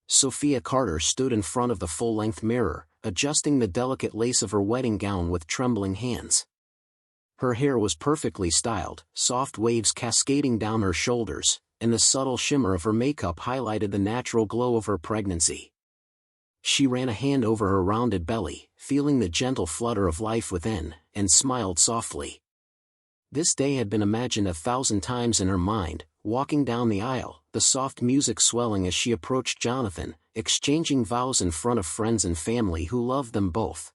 Sophia Carter stood in front of the full-length mirror, adjusting the delicate lace of her wedding gown with trembling hands. Her hair was perfectly styled, soft waves cascading down her shoulders, and the subtle shimmer of her makeup highlighted the natural glow of her pregnancy. She ran a hand over her rounded belly, feeling the gentle flutter of life within, and smiled softly. This day had been imagined 1,000 times in her mind, walking down the aisle, the soft music swelling as she approached Jonathan, exchanging vows in front of friends and family who loved them both.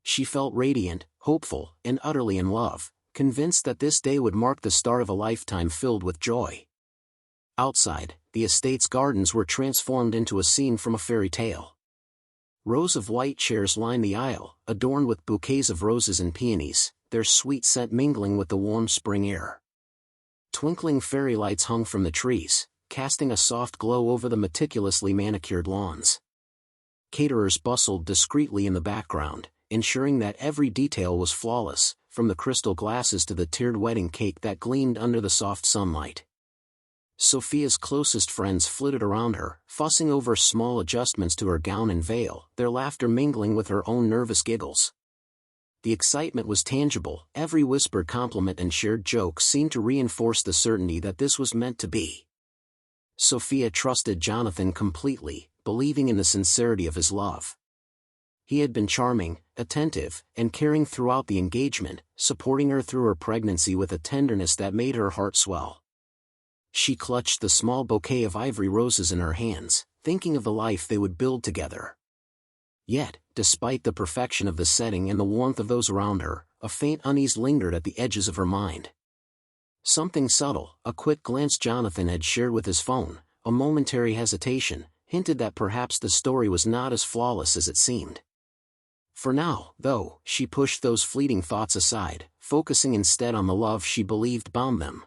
She felt radiant, hopeful, and utterly in love, convinced that this day would mark the start of a lifetime filled with joy. Outside, the estate's gardens were transformed into a scene from a fairy tale. Rows of white chairs lined the aisle, adorned with bouquets of roses and peonies, their sweet scent mingling with the warm spring air. Twinkling fairy lights hung from the trees, casting a soft glow over the meticulously manicured lawns. Caterers bustled discreetly in the background, ensuring that every detail was flawless, from the crystal glasses to the tiered wedding cake that gleamed under the soft sunlight. Sophia's closest friends flitted around her, fussing over small adjustments to her gown and veil, their laughter mingling with her own nervous giggles. The excitement was tangible, every whispered compliment and shared joke seemed to reinforce the certainty that this was meant to be. Sophia trusted Jonathan completely, believing in the sincerity of his love. He had been charming, attentive, and caring throughout the engagement, supporting her through her pregnancy with a tenderness that made her heart swell. She clutched the small bouquet of ivory roses in her hands, thinking of the life they would build together. Yet, despite the perfection of the setting and the warmth of those around her, a faint unease lingered at the edges of her mind. Something subtle, a quick glance Jonathan had shared with his phone, a momentary hesitation, hinted that perhaps the story was not as flawless as it seemed. For now, though, she pushed those fleeting thoughts aside, focusing instead on the love she believed bound them.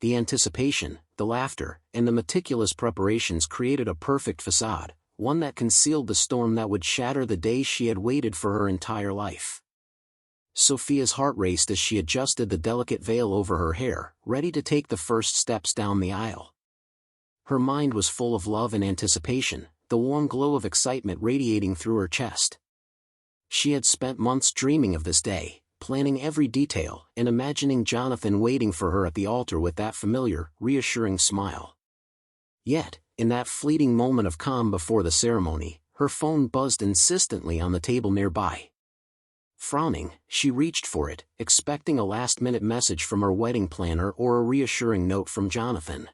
The anticipation, the laughter, and the meticulous preparations created a perfect facade, one that concealed the storm that would shatter the day she had waited for her entire life. Sophia's heart raced as she adjusted the delicate veil over her hair, ready to take the first steps down the aisle. Her mind was full of love and anticipation, the warm glow of excitement radiating through her chest. She had spent months dreaming of this day, planning every detail, and imagining Jonathan waiting for her at the altar with that familiar, reassuring smile. Yet, in that fleeting moment of calm before the ceremony, her phone buzzed insistently on the table nearby. Frowning, she reached for it, expecting a last-minute message from her wedding planner or a reassuring note from Jonathan.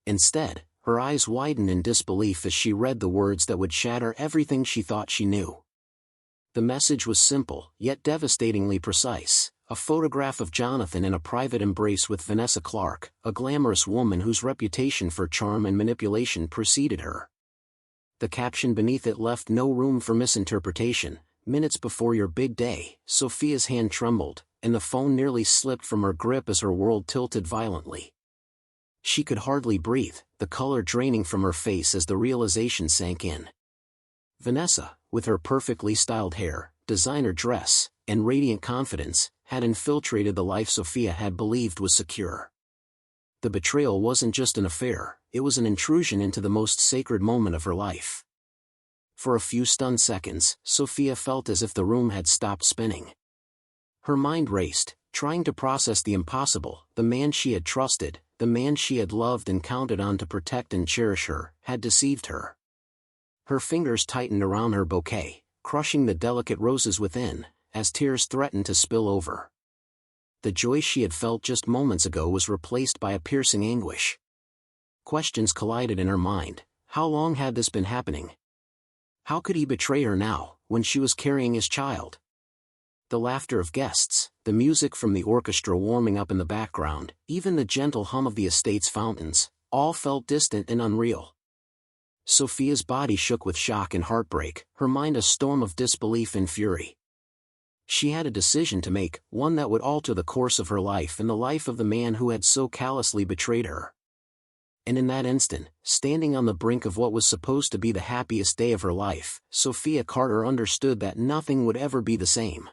Instead, her eyes widened in disbelief as she read the words that would shatter everything she thought she knew. The message was simple, yet devastatingly precise, a photograph of Jonathan in a private embrace with Vanessa Clark, a glamorous woman whose reputation for charm and manipulation preceded her. The caption beneath it left no room for misinterpretation. Minutes before your big day, Sophia's hand trembled, and the phone nearly slipped from her grip as her world tilted violently. She could hardly breathe, the color draining from her face as the realization sank in. Vanessa, with her perfectly styled hair, designer dress, and radiant confidence, had infiltrated the life Sophia had believed was secure. The betrayal wasn't just an affair, it was an intrusion into the most sacred moment of her life. For a few stunned seconds, Sophia felt as if the room had stopped spinning. Her mind raced, trying to process the impossible. The man she had trusted, the man she had loved and counted on to protect and cherish her, had deceived her. Her fingers tightened around her bouquet, crushing the delicate roses within, as tears threatened to spill over. The joy she had felt just moments ago was replaced by a piercing anguish. Questions collided in her mind. How long had this been happening? How could he betray her now, when she was carrying his child? The laughter of guests, the music from the orchestra warming up in the background, even the gentle hum of the estate's fountains, all felt distant and unreal. Sophia's body shook with shock and heartbreak, her mind a storm of disbelief and fury. She had a decision to make, one that would alter the course of her life and the life of the man who had so callously betrayed her. And in that instant, standing on the brink of what was supposed to be the happiest day of her life, Sophia Carter understood that nothing would ever be the same.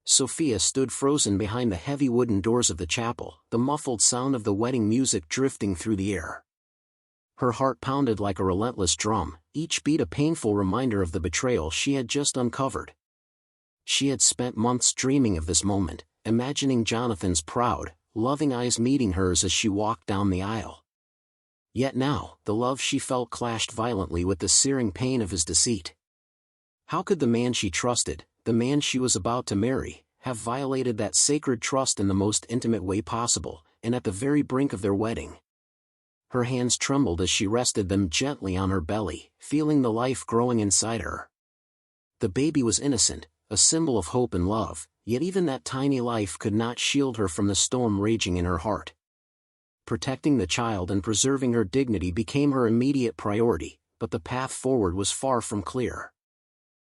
Sophia stood frozen behind the heavy wooden doors of the chapel, the muffled sound of the wedding music drifting through the air. Her heart pounded like a relentless drum, each beat a painful reminder of the betrayal she had just uncovered. She had spent months dreaming of this moment, imagining Jonathan's proud, loving eyes meeting hers as she walked down the aisle. Yet now, the love she felt clashed violently with the searing pain of his deceit. How could the man she trusted, the man she was about to marry, have violated that sacred trust in the most intimate way possible, and at the very brink of their wedding? Her hands trembled as she rested them gently on her belly, feeling the life growing inside her. The baby was innocent, a symbol of hope and love, yet even that tiny life could not shield her from the storm raging in her heart. Protecting the child and preserving her dignity became her immediate priority, but the path forward was far from clear.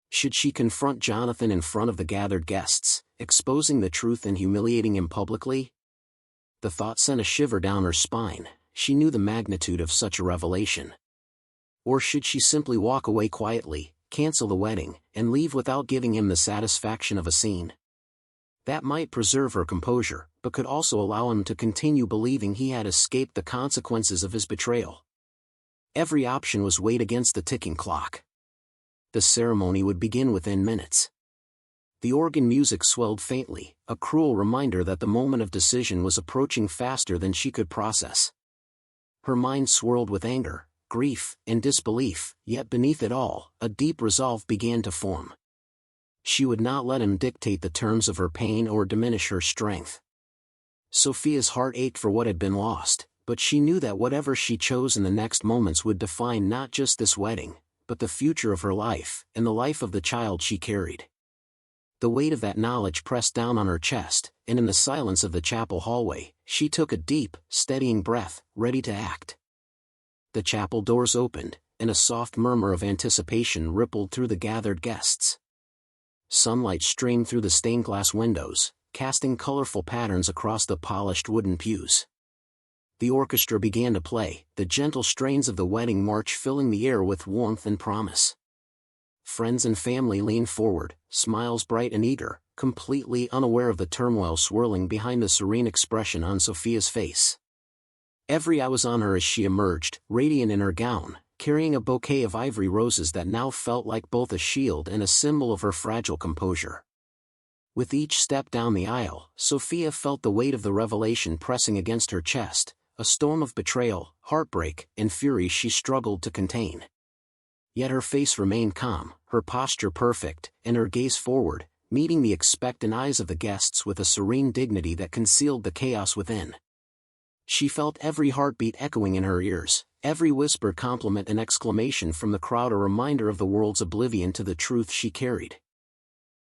Should she confront Jonathan in front of the gathered guests, exposing the truth and humiliating him publicly? The thought sent a shiver down her spine. She knew the magnitude of such a revelation. Or should she simply walk away quietly, cancel the wedding, and leave without giving him the satisfaction of a scene? That might preserve her composure, but could also allow him to continue believing he had escaped the consequences of his betrayal. Every option was weighed against the ticking clock. The ceremony would begin within minutes. The organ music swelled faintly, a cruel reminder that the moment of decision was approaching faster than she could process. Her mind swirled with anger, grief, and disbelief, yet beneath it all, a deep resolve began to form. She would not let him dictate the terms of her pain or diminish her strength. Sophia's heart ached for what had been lost, but she knew that whatever she chose in the next moments would define not just this wedding, but the future of her life, and the life of the child she carried. The weight of that knowledge pressed down on her chest, and in the silence of the chapel hallway, she took a deep, steadying breath, ready to act. The chapel doors opened, and a soft murmur of anticipation rippled through the gathered guests. Sunlight streamed through the stained glass windows, casting colorful patterns across the polished wooden pews. The orchestra began to play, the gentle strains of the wedding march filling the air with warmth and promise. Friends and family leaned forward, smiles bright and eager, completely unaware of the turmoil swirling behind the serene expression on Sophia's face. Every eye was on her as she emerged, radiant in her gown, carrying a bouquet of ivory roses that now felt like both a shield and a symbol of her fragile composure. With each step down the aisle, Sophia felt the weight of the revelation pressing against her chest, a storm of betrayal, heartbreak, and fury she struggled to contain. Yet her face remained calm, her posture perfect, and her gaze forward, meeting the expectant eyes of the guests with a serene dignity that concealed the chaos within. She felt every heartbeat echoing in her ears, every whispered compliment and exclamation from the crowd a reminder of the world's oblivion to the truth she carried.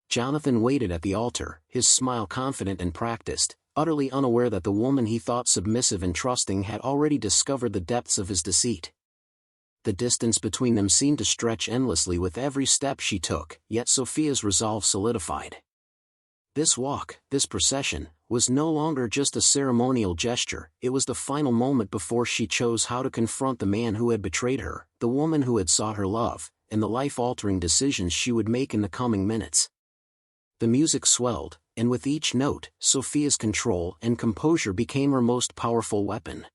Jonathan waited at the altar, his smile confident and practiced, utterly unaware that the woman he thought submissive and trusting had already discovered the depths of his deceit. The distance between them seemed to stretch endlessly with every step she took, yet Sophia's resolve solidified. This walk, this procession, was no longer just a ceremonial gesture, it was the final moment before she chose how to confront the man who had betrayed her, the woman who had sought her love, and the life-altering decisions she would make in the coming minutes. The music swelled, and with each note, Sophia's control and composure became her most powerful weapon.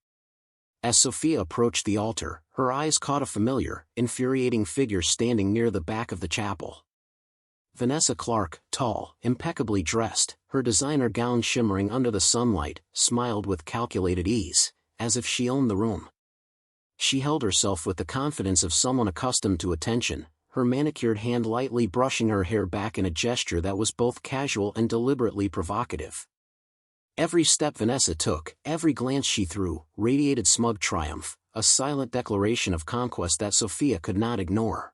As Sophia approached the altar, her eyes caught a familiar, infuriating figure standing near the back of the chapel. Vanessa Clark, tall, impeccably dressed, her designer gown shimmering under the sunlight, smiled with calculated ease, as if she owned the room. She held herself with the confidence of someone accustomed to attention, her manicured hand lightly brushing her hair back in a gesture that was both casual and deliberately provocative. Every step Vanessa took, every glance she threw, radiated smug triumph, a silent declaration of conquest that Sophia could not ignore.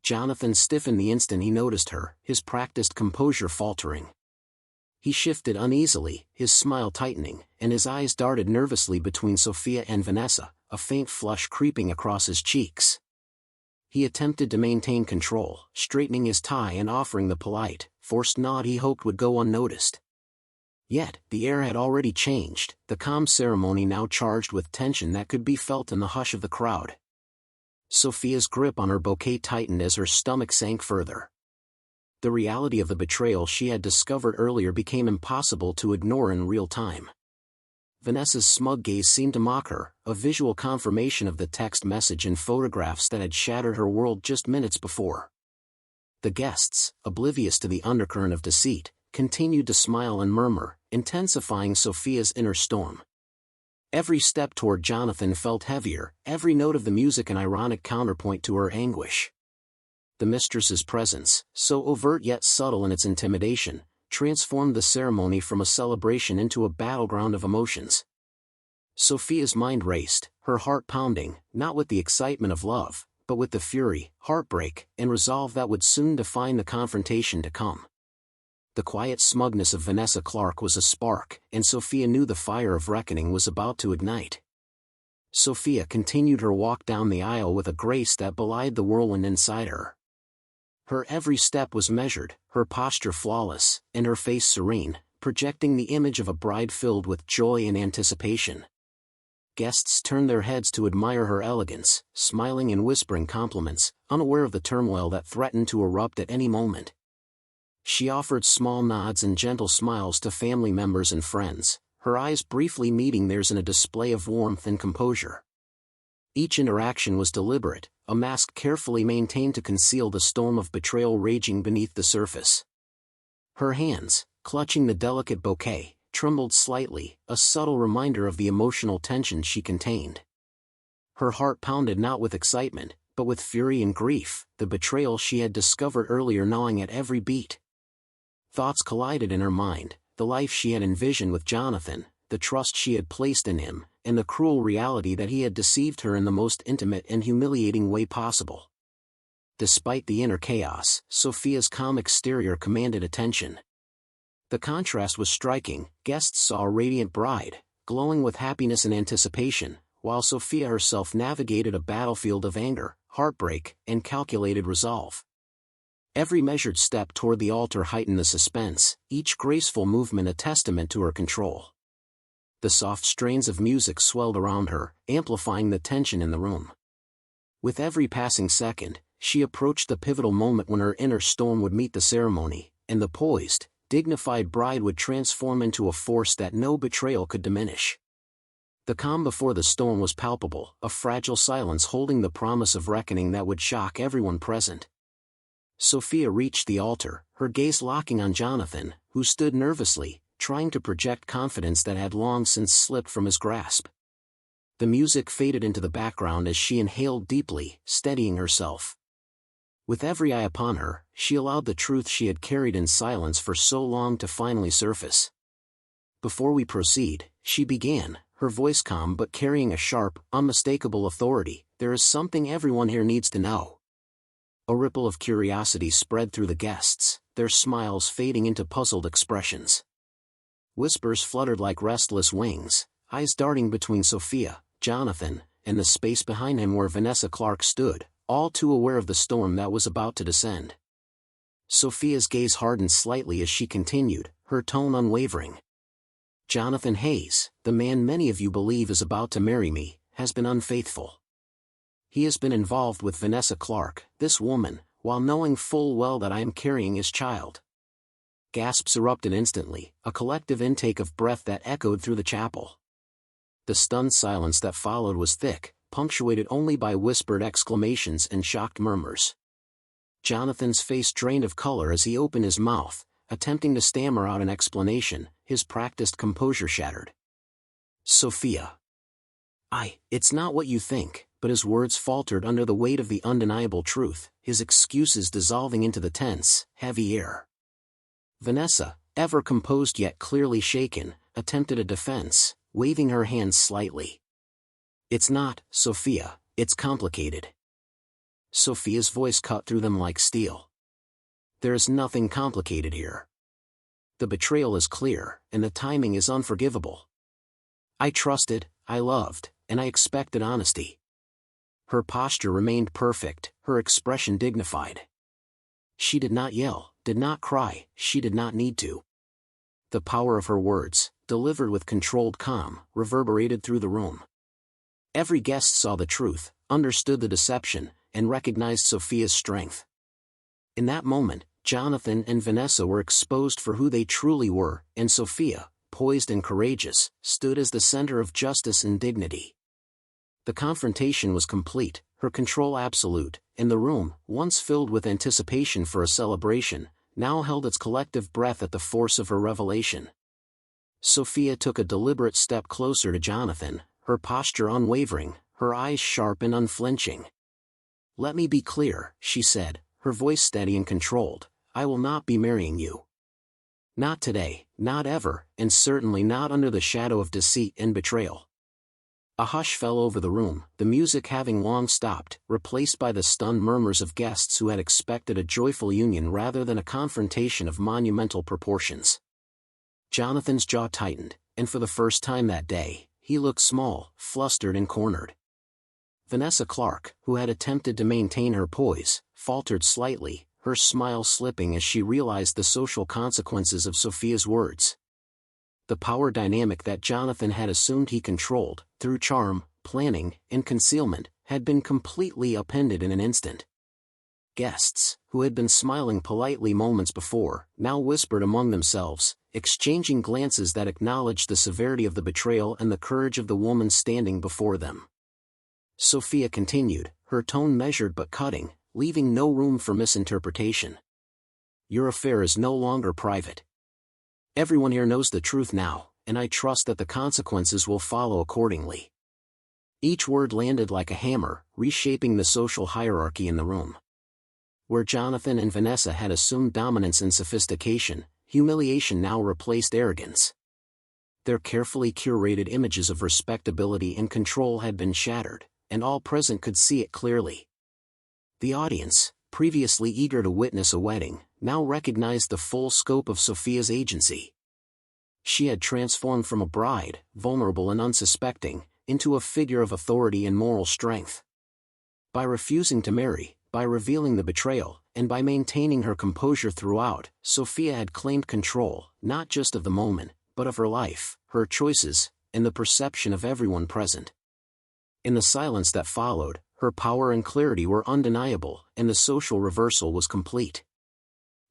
Jonathan stiffened the instant he noticed her, his practiced composure faltering. He shifted uneasily, his smile tightening, and his eyes darted nervously between Sophia and Vanessa, a faint flush creeping across his cheeks. He attempted to maintain control, straightening his tie and offering the polite, forced nod he hoped would go unnoticed. Yet, the air had already changed, the calm ceremony now charged with tension that could be felt in the hush of the crowd. Sophia's grip on her bouquet tightened as her stomach sank further. The reality of the betrayal she had discovered earlier became impossible to ignore in real time. Vanessa's smug gaze seemed to mock her, a visual confirmation of the text message and photographs that had shattered her world just minutes before. The guests, oblivious to the undercurrent of deceit, continued to smile and murmur, intensifying Sophia's inner storm. Every step toward Jonathan felt heavier, every note of the music an ironic counterpoint to her anguish. The mistress's presence, so overt yet subtle in its intimidation, transformed the ceremony from a celebration into a battleground of emotions. Sophia's mind raced, her heart pounding, not with the excitement of love, but with the fury, heartbreak, and resolve that would soon define the confrontation to come. The quiet smugness of Vanessa Clark was a spark, and Sophia knew the fire of reckoning was about to ignite. Sophia continued her walk down the aisle with a grace that belied the whirlwind inside her. Her every step was measured, her posture flawless, and her face serene, projecting the image of a bride filled with joy and anticipation. Guests turned their heads to admire her elegance, smiling and whispering compliments, unaware of the turmoil that threatened to erupt at any moment. She offered small nods and gentle smiles to family members and friends, her eyes briefly meeting theirs in a display of warmth and composure. Each interaction was deliberate, a mask carefully maintained to conceal the storm of betrayal raging beneath the surface. Her hands, clutching the delicate bouquet, trembled slightly, a subtle reminder of the emotional tension she contained. Her heart pounded not with excitement, but with fury and grief, the betrayal she had discovered earlier gnawing at every beat. Thoughts collided in her mind, the life she had envisioned with Jonathan, the trust she had placed in him, and the cruel reality that he had deceived her in the most intimate and humiliating way possible. Despite the inner chaos, Sophia's calm exterior commanded attention. The contrast was striking. Guests saw a radiant bride, glowing with happiness and anticipation, while Sophia herself navigated a battlefield of anger, heartbreak, and calculated resolve. Every measured step toward the altar heightened the suspense, each graceful movement a testament to her control. The soft strains of music swelled around her, amplifying the tension in the room. With every passing second, she approached the pivotal moment when her inner storm would meet the ceremony, and the poised, dignified bride would transform into a force that no betrayal could diminish. The calm before the storm was palpable, a fragile silence holding the promise of reckoning that would shock everyone present. Sophia reached the altar, her gaze locking on Jonathan, who stood nervously, trying to project confidence that had long since slipped from his grasp. The music faded into the background as she inhaled deeply, steadying herself. With every eye upon her, she allowed the truth she had carried in silence for so long to finally surface. "Before we proceed," she began, her voice calm but carrying a sharp, unmistakable authority, "there is something everyone here needs to know." A ripple of curiosity spread through the guests, their smiles fading into puzzled expressions. Whispers fluttered like restless wings, eyes darting between Sophia, Jonathan, and the space behind him where Vanessa Clark stood, all too aware of the storm that was about to descend. Sophia's gaze hardened slightly as she continued, her tone unwavering. "Jonathan Hayes, the man many of you believe is about to marry me, has been unfaithful. He has been involved with Vanessa Clark, this woman, while knowing full well that I am carrying his child." Gasps erupted instantly, a collective intake of breath that echoed through the chapel. The stunned silence that followed was thick, punctuated only by whispered exclamations and shocked murmurs. Jonathan's face drained of color as he opened his mouth, attempting to stammer out an explanation, his practiced composure shattered. "Sophia. It's not what you think," but his words faltered under the weight of the undeniable truth, his excuses dissolving into the tense, heavy air. Vanessa, ever composed yet clearly shaken, attempted a defense, waving her hands slightly. "It's not, Sophia, it's complicated." Sophia's voice cut through them like steel. "There is nothing complicated here. The betrayal is clear, and the timing is unforgivable. I trusted, I loved, and I expected honesty." Her posture remained perfect, her expression dignified. She did not yell, did not cry, she did not need to. The power of her words, delivered with controlled calm, reverberated through the room. Every guest saw the truth, understood the deception, and recognized Sophia's strength. In that moment, Jonathan and Vanessa were exposed for who they truly were, and Sophia, poised and courageous, stood as the center of justice and dignity. The confrontation was complete, her control absolute, and the room, once filled with anticipation for a celebration, now held its collective breath at the force of her revelation. Sophia took a deliberate step closer to Jonathan, her posture unwavering, her eyes sharp and unflinching. "Let me be clear," she said, her voice steady and controlled, "I will not be marrying you. Not today, not ever, and certainly not under the shadow of deceit and betrayal." A hush fell over the room, the music having long stopped, replaced by the stunned murmurs of guests who had expected a joyful union rather than a confrontation of monumental proportions. Jonathan's jaw tightened, and for the first time that day, he looked small, flustered and cornered. Vanessa Clark, who had attempted to maintain her poise, faltered slightly, her smile slipping as she realized the social consequences of Sophia's words. The power dynamic that Jonathan had assumed he controlled, through charm, planning, and concealment, had been completely upended in an instant. Guests, who had been smiling politely moments before, now whispered among themselves, exchanging glances that acknowledged the severity of the betrayal and the courage of the woman standing before them. Sophia continued, her tone measured but cutting, leaving no room for misinterpretation. "Your affair is no longer private. Everyone here knows the truth now, and I trust that the consequences will follow accordingly." Each word landed like a hammer, reshaping the social hierarchy in the room. Where Jonathan and Vanessa had assumed dominance and sophistication, humiliation now replaced arrogance. Their carefully curated images of respectability and control had been shattered, and all present could see it clearly. The audience, previously eager to witness a wedding, now recognized the full scope of Sophia's agency. She had transformed from a bride, vulnerable and unsuspecting, into a figure of authority and moral strength. By refusing to marry, by revealing the betrayal, and by maintaining her composure throughout, Sophia had claimed control, not just of the moment, but of her life, her choices, and the perception of everyone present. In the silence that followed, her power and clarity were undeniable, and the social reversal was complete.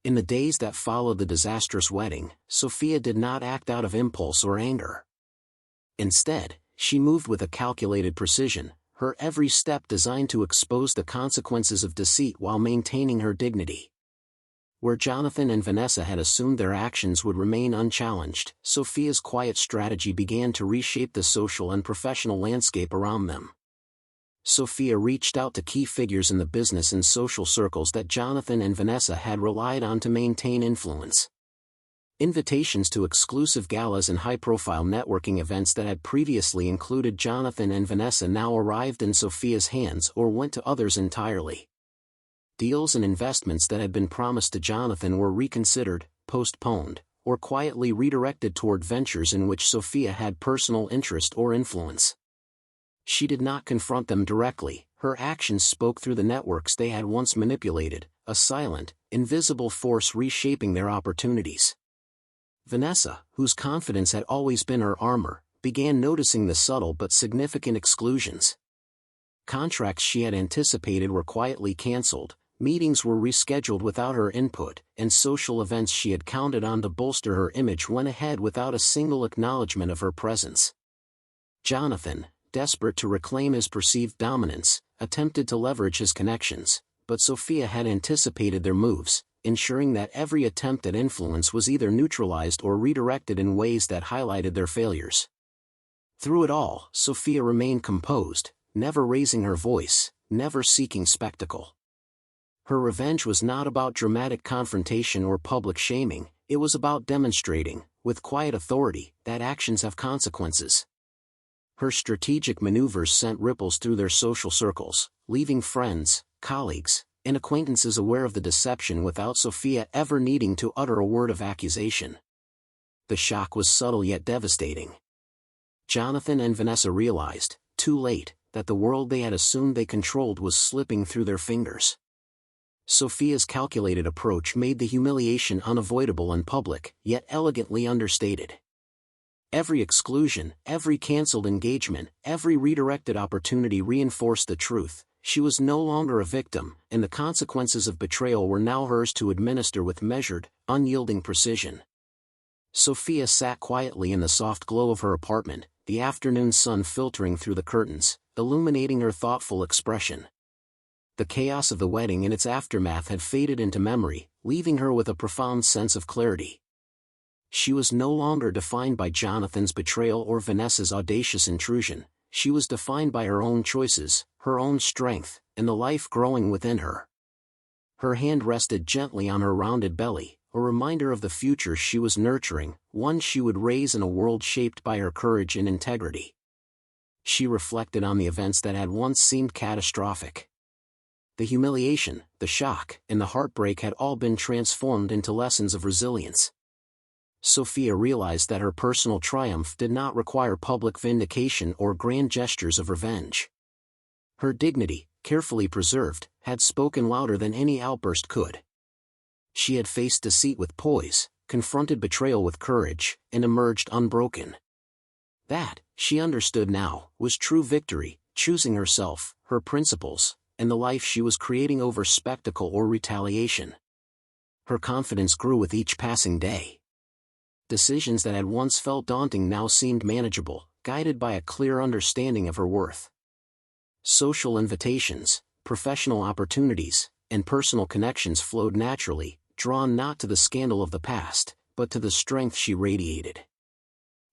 In the days that followed the disastrous wedding, Sophia did not act out of impulse or anger. Instead, she moved with a calculated precision, her every step designed to expose the consequences of deceit while maintaining her dignity. Where Jonathan and Vanessa had assumed their actions would remain unchallenged, Sophia's quiet strategy began to reshape the social and professional landscape around them. Sophia reached out to key figures in the business and social circles that Jonathan and Vanessa had relied on to maintain influence. Invitations to exclusive galas and high-profile networking events that had previously included Jonathan and Vanessa now arrived in Sophia's hands or went to others entirely. Deals and investments that had been promised to Jonathan were reconsidered, postponed, or quietly redirected toward ventures in which Sophia had personal interest or influence. She did not confront them directly, her actions spoke through the networks they had once manipulated, a silent, invisible force reshaping their opportunities. Vanessa, whose confidence had always been her armor, began noticing the subtle but significant exclusions. Contracts she had anticipated were quietly canceled, meetings were rescheduled without her input, and social events she had counted on to bolster her image went ahead without a single acknowledgement of her presence. Jonathan, desperate to reclaim his perceived dominance, attempted to leverage his connections, but Sophia had anticipated their moves, ensuring that every attempt at influence was either neutralized or redirected in ways that highlighted their failures. Through it all, Sophia remained composed, never raising her voice, never seeking spectacle. Her revenge was not about dramatic confrontation or public shaming, it was about demonstrating, with quiet authority, that actions have consequences. Her strategic maneuvers sent ripples through their social circles, leaving friends, colleagues, and acquaintances aware of the deception without Sophia ever needing to utter a word of accusation. The shock was subtle yet devastating. Jonathan and Vanessa realized, too late, that the world they had assumed they controlled was slipping through their fingers. Sophia's calculated approach made the humiliation unavoidable and public, yet elegantly understated. Every exclusion, every cancelled engagement, every redirected opportunity reinforced the truth: she was no longer a victim, and the consequences of betrayal were now hers to administer with measured, unyielding precision. Sophia sat quietly in the soft glow of her apartment, the afternoon sun filtering through the curtains, illuminating her thoughtful expression. The chaos of the wedding and its aftermath had faded into memory, leaving her with a profound sense of clarity. She was no longer defined by Jonathan's betrayal or Vanessa's audacious intrusion. She was defined by her own choices, her own strength, and the life growing within her. Her hand rested gently on her rounded belly, a reminder of the future she was nurturing, one she would raise in a world shaped by her courage and integrity. She reflected on the events that had once seemed catastrophic. The humiliation, the shock, and the heartbreak had all been transformed into lessons of resilience. Sophia realized that her personal triumph did not require public vindication or grand gestures of revenge. Her dignity, carefully preserved, had spoken louder than any outburst could. She had faced deceit with poise, confronted betrayal with courage, and emerged unbroken. That, she understood now, was true victory, choosing herself, her principles, and the life she was creating over spectacle or retaliation. Her confidence grew with each passing day. Decisions that had once felt daunting now seemed manageable, guided by a clear understanding of her worth. Social invitations, professional opportunities, and personal connections flowed naturally, drawn not to the scandal of the past, but to the strength she radiated.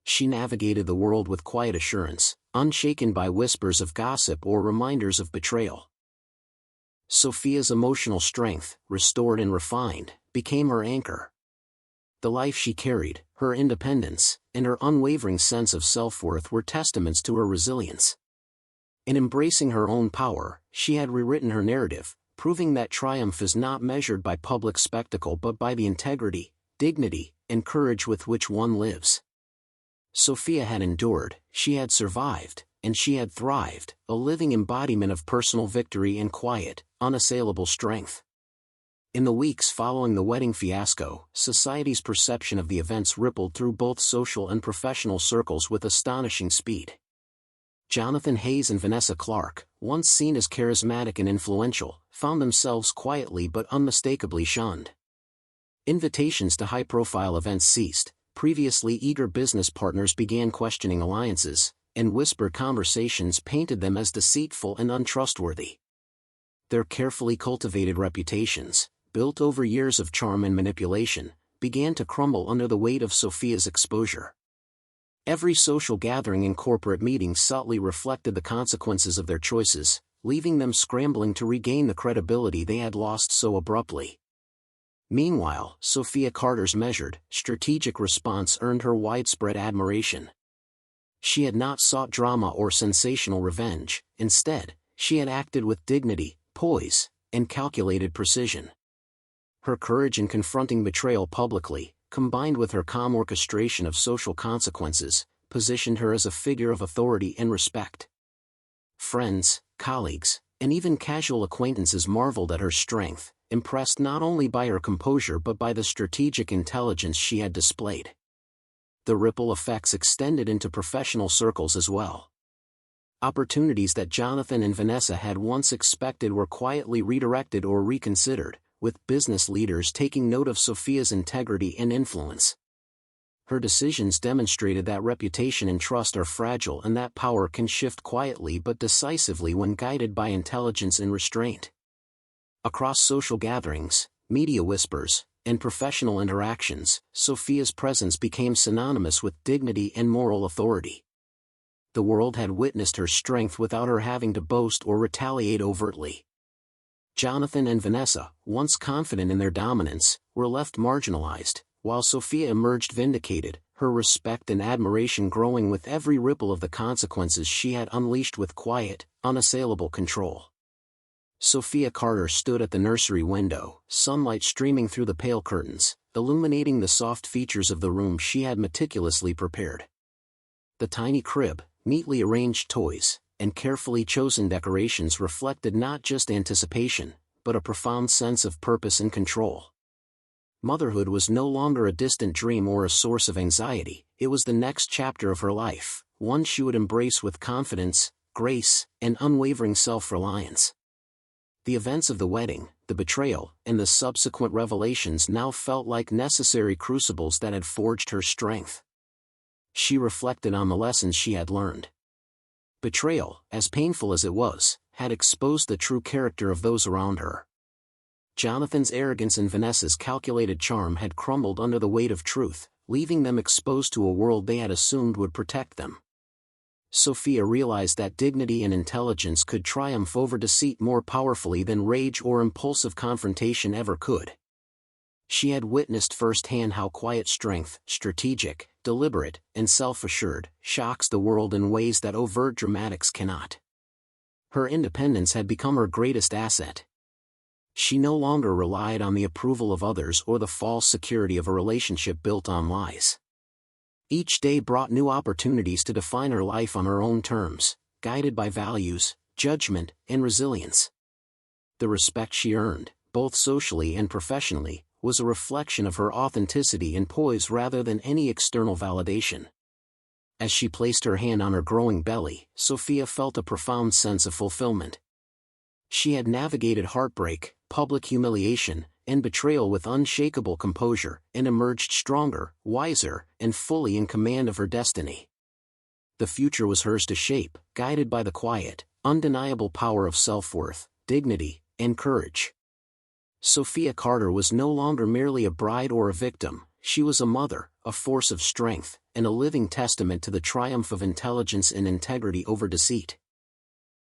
She navigated the world with quiet assurance, unshaken by whispers of gossip or reminders of betrayal. Sophia's emotional strength, restored and refined, became her anchor. The life she carried, her independence, and her unwavering sense of self-worth were testaments to her resilience. In embracing her own power, she had rewritten her narrative, proving that triumph is not measured by public spectacle but by the integrity, dignity, and courage with which one lives. Sophia had endured, she had survived, and she had thrived, a living embodiment of personal victory and quiet, unassailable strength. In the weeks following the wedding fiasco, society's perception of the events rippled through both social and professional circles with astonishing speed. Jonathan Hayes and Vanessa Clark, once seen as charismatic and influential, found themselves quietly but unmistakably shunned. Invitations to high-profile events ceased, previously eager business partners began questioning alliances, and whispered conversations painted them as deceitful and untrustworthy. Their carefully cultivated reputations, built over years of charm and manipulation, began to crumble under the weight of Sophia's exposure. Every social gathering and corporate meeting subtly reflected the consequences of their choices, leaving them scrambling to regain the credibility they had lost so abruptly. Meanwhile, Sophia Carter's measured, strategic response earned her widespread admiration. She had not sought drama or sensational revenge. Instead, she had acted with dignity, poise, and calculated precision. Her courage in confronting betrayal publicly, combined with her calm orchestration of social consequences, positioned her as a figure of authority and respect. Friends, colleagues, and even casual acquaintances marveled at her strength, impressed not only by her composure but by the strategic intelligence she had displayed. The ripple effects extended into professional circles as well. Opportunities that Jonathan and Vanessa had once expected were quietly redirected or reconsidered, with business leaders taking note of Sophia's integrity and influence. Her decisions demonstrated that reputation and trust are fragile and that power can shift quietly but decisively when guided by intelligence and restraint. Across social gatherings, media whispers, and professional interactions, Sophia's presence became synonymous with dignity and moral authority. The world had witnessed her strength without her having to boast or retaliate overtly. Jonathan and Vanessa, once confident in their dominance, were left marginalized, while Sophia emerged vindicated, her respect and admiration growing with every ripple of the consequences she had unleashed with quiet, unassailable control. Sophia Carter stood at the nursery window, sunlight streaming through the pale curtains, illuminating the soft features of the room she had meticulously prepared. The tiny crib, neatly arranged toys, and carefully chosen decorations reflected not just anticipation, but a profound sense of purpose and control. Motherhood was no longer a distant dream or a source of anxiety, it was the next chapter of her life, one she would embrace with confidence, grace, and unwavering self-reliance. The events of the wedding, the betrayal, and the subsequent revelations now felt like necessary crucibles that had forged her strength. She reflected on the lessons she had learned. Betrayal, as painful as it was, had exposed the true character of those around her. Jonathan's arrogance and Vanessa's calculated charm had crumbled under the weight of truth, leaving them exposed to a world they had assumed would protect them. Sophia realized that dignity and intelligence could triumph over deceit more powerfully than rage or impulsive confrontation ever could. She had witnessed firsthand how quiet strength, strategic, deliberate, and self-assured, shocks the world in ways that overt dramatics cannot. Her independence had become her greatest asset. She no longer relied on the approval of others or the false security of a relationship built on lies. Each day brought new opportunities to define her life on her own terms, guided by values, judgment, and resilience. The respect she earned, both socially and professionally, was a reflection of her authenticity and poise rather than any external validation. As she placed her hand on her growing belly, Sophia felt a profound sense of fulfillment. She had navigated heartbreak, public humiliation, and betrayal with unshakable composure, and emerged stronger, wiser, and fully in command of her destiny. The future was hers to shape, guided by the quiet, undeniable power of self-worth, dignity, and courage. Sophia Carter was no longer merely a bride or a victim, she was a mother, a force of strength, and a living testament to the triumph of intelligence and integrity over deceit.